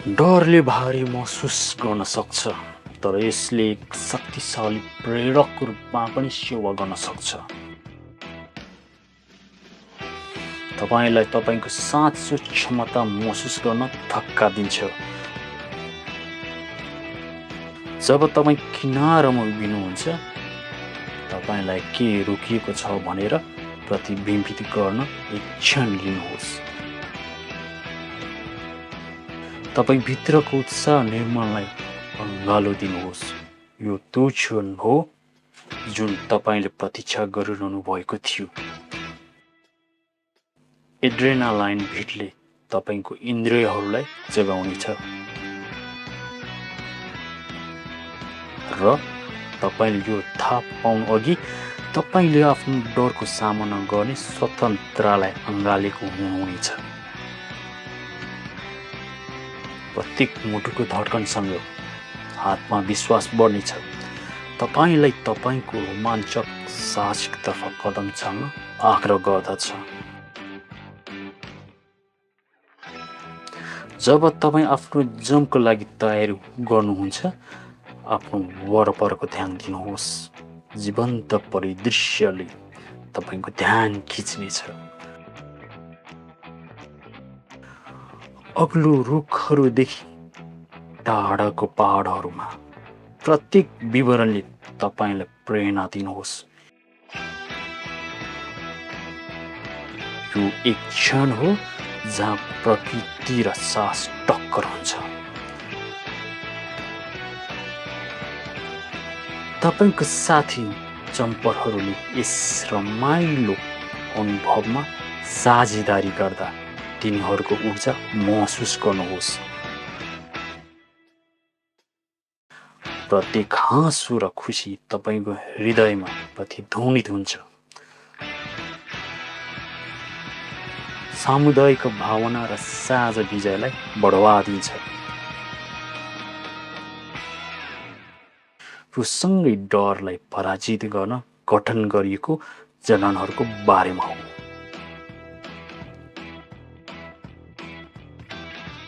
डरले भारी महसुस गर्न सक्छ, तर यसले एक शक्तिशाली प्रेरकको रूपमा पनि सेवा गर्न सक्छ। तपाईलाई तपाईको साँचो क्षमता महसुस गर्न धक्का दिन्छ। जब तपाईँ किनारमा उभिनुहुन्छ, तपाईलाई के रोकिएको छ भनेर प्रतिबिम्बित गर्न एक क्षण लिनुहोस्। तपाईँ भित्रको उत्साह निर्माणलाई अँगालो दिनुहोस्। यो त्यो क्षण हो जुन तपाईले प्रतीक्षा गरिरहनु भएको थियो। एड्रेनालाइन भिडले तपाईको इन्द्रियहरूलाई जगाउनेछ र तपाईले यो थाहा पाउनु अघि तपाईले आफ्नो डरको सामना गर्ने स्वतन्त्रतालाई अँगालेको हुनुहुनेछ। प्रत्येक मुटुको धड्कनसँग आत्मविश्वास बढ्नेछ। तपाईलाई तपाईको रोमाञ्चक साहसिकतर्फ कदम चाल्न आग्रह गर्दछ। जब तपाईँ आफ्नो जम्पको लागि तयारी गर्नुहुन्छ, आफ्नो वरपरको ध्यान दिनुहोस्। जीवन्त परिदृश्यले तपाईको ध्यान खिच्नेछ। अग्लो रुखहरूदेखि टाढाको पहाडहरूमा प्रत्येक विवरणले तपाईलाई प्रेरणा दिनुहोस्। यो एक क्षण हो जहाँ प्रकृति र साहस टक्कर हुन्छ। तपाईको साथी जम्परहरूले यस रमाइलो अनुभवमा साझेदारी गर्दा तिनीहरूको ऊर्जा महसुस गर्नुहोस्। प्रत्येक हाँसो र खुसी तपाईको हृदयमा प्रतिध्वनित हुन्छ। सामुदायिक भावना र साझा विजयलाई बढावा दिन्छ। यो सँगै डरलाई पराजित गर्न गठन गरिएको जडानहरूको बारेमा हो।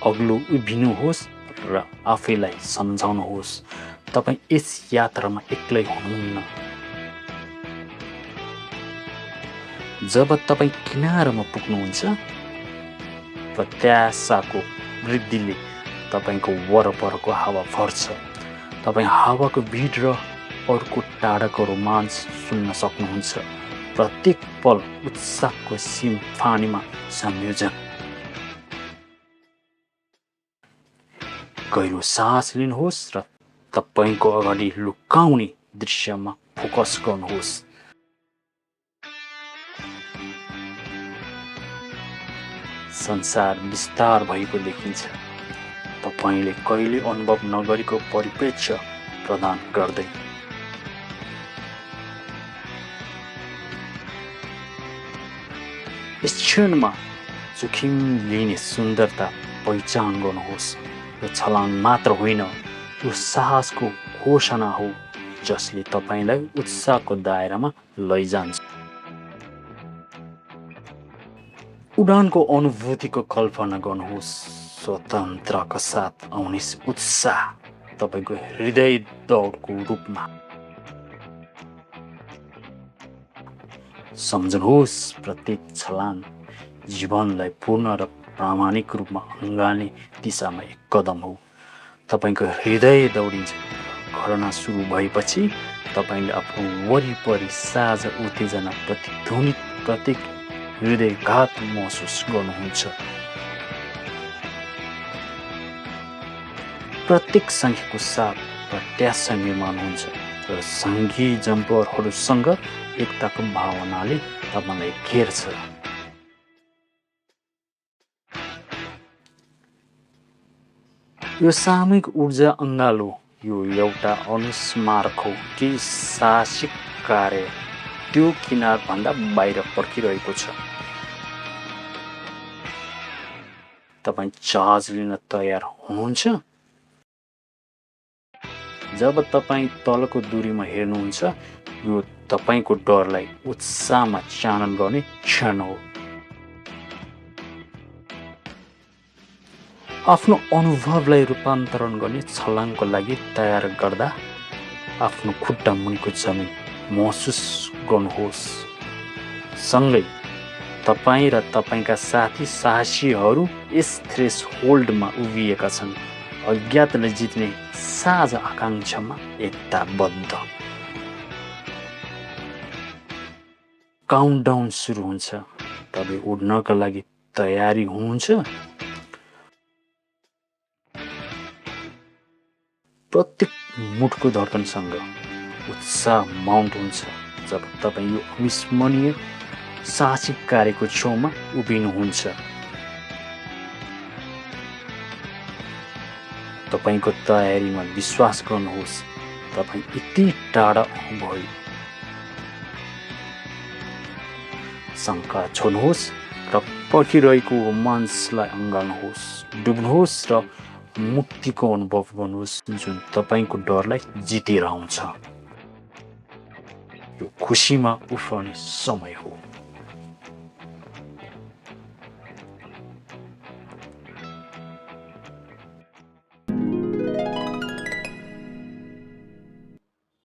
अग्लो उभिनुहोस् र आफैलाई सम्झाउनुहोस्, तपाईँ यस यात्रामा एक्लै हुनुहुन्न। जब तपाईँ किनारमा पुग्नुहुन्छ, प्रत्याशाको वृद्धिले तपाईको वरपरको हावा भर्छ। तपाईँ हावाको भिड र अर्को टाढाको रोमाञ्च सुन्न सक्नुहुन्छ। प्रत्येक पल उत्साहको सिम्फनीमा संयोजन। गहिरो सास लिनुहोस् र तपाईको अगाडि लुकाउने दृश्यमा फोकस गर्नुहोस्। संसार विस्तार भएको देखिन्छ। तपाईले कहिले अनुभव नगरेको परिप्रेक्ष्य प्रदान गर्दै। यस क्षणमा जोखिम लिने सुन्दरता पहिचान गर्नुहोस्। यो छलाङ मात्र होइन, यो साहसको घोषणा हो जसले तपाईलाई उत्साहको दायरामा लैजान्छ। उडानको अनुभूतिको कल्पना गर्नुहोस्। स्वतन्त्रताका साथ आउने उत्साह तपाईको हृदय दौडको रूपमा। सम्झनुहोस्, प्रत्येक छलाङ जीवनलाई पूर्ण र प्रामाणिक रूपमा अँगाल्ने दिशामा एक कदम हो। तपाईको हृदय दौडिन्छ। घटना सुरु भएपछि तपाईले आफ्नो वरिपरि साझा उत्तेजना प्रतिध्वनित प्रत्येक हृदयघात महसुस गर्नुहुन्छ। प्रत्येक सङ्ख्याको साथ प्रत्याशा निर्माण हुन्छ र सङ्घी जम्परहरूसँग एकताको भावनाले तपाईँलाई घेर्छ। यो सामूहिक ऊर्जा अँगालो यो एउटा अनुस्मारक हो कि साहसिक कार्य त्यो किनारभन्दा बाहिर पर्खिरहेको छ। तपाईँ चार्ज लिन तयार हुनुहुन्छ? जब तपाईँ तलको दूरीमा हेर्नुहुन्छ, यो तपाईको डरलाई उत्साहमा चानन गर्ने क्षण हो। आफ्नो अनुभवलाई रूपान्तरण गर्ने छलाङको लागि तयार गर्दा आफ्नो खुट्टा मुनिको जमिन महसुस गर्नुहोस्। सँगै तपाईँ र तपाईँका साथी साहसीहरू यस थ्रेसहोल्डमा उभिएका छन्, अज्ञातलाई जित्ने साझा आकाङ्क्षामा एकताबद्ध। काउन्टडाउन सुरु हुन्छ। तपाईँ उड्नका लागि तयारी हुनुहुन्छ? प्रत्येक मुटको धड्कनसँग उत्साह माउन्ट हुन्छ जब तपाईँ यो अविस्मरणीय साहसिक कार्यको छेउमा उभिनुहुन्छ। तपाईँको तयारीमा विश्वास गर्नुहोस्। तपाईँ यति टाढा आउनुभयो। शङ्का छोड्नुहोस् र पर्खिरहेको रोमाञ्चलाई अँगाल्नुहोस्। डुब्नुहोस् र मुक्तिको अनुभव गर्नुहोस् जुन तपाईँको डरलाई जितेर आउँछ। यो खुसीमा उफ्रने समय हो।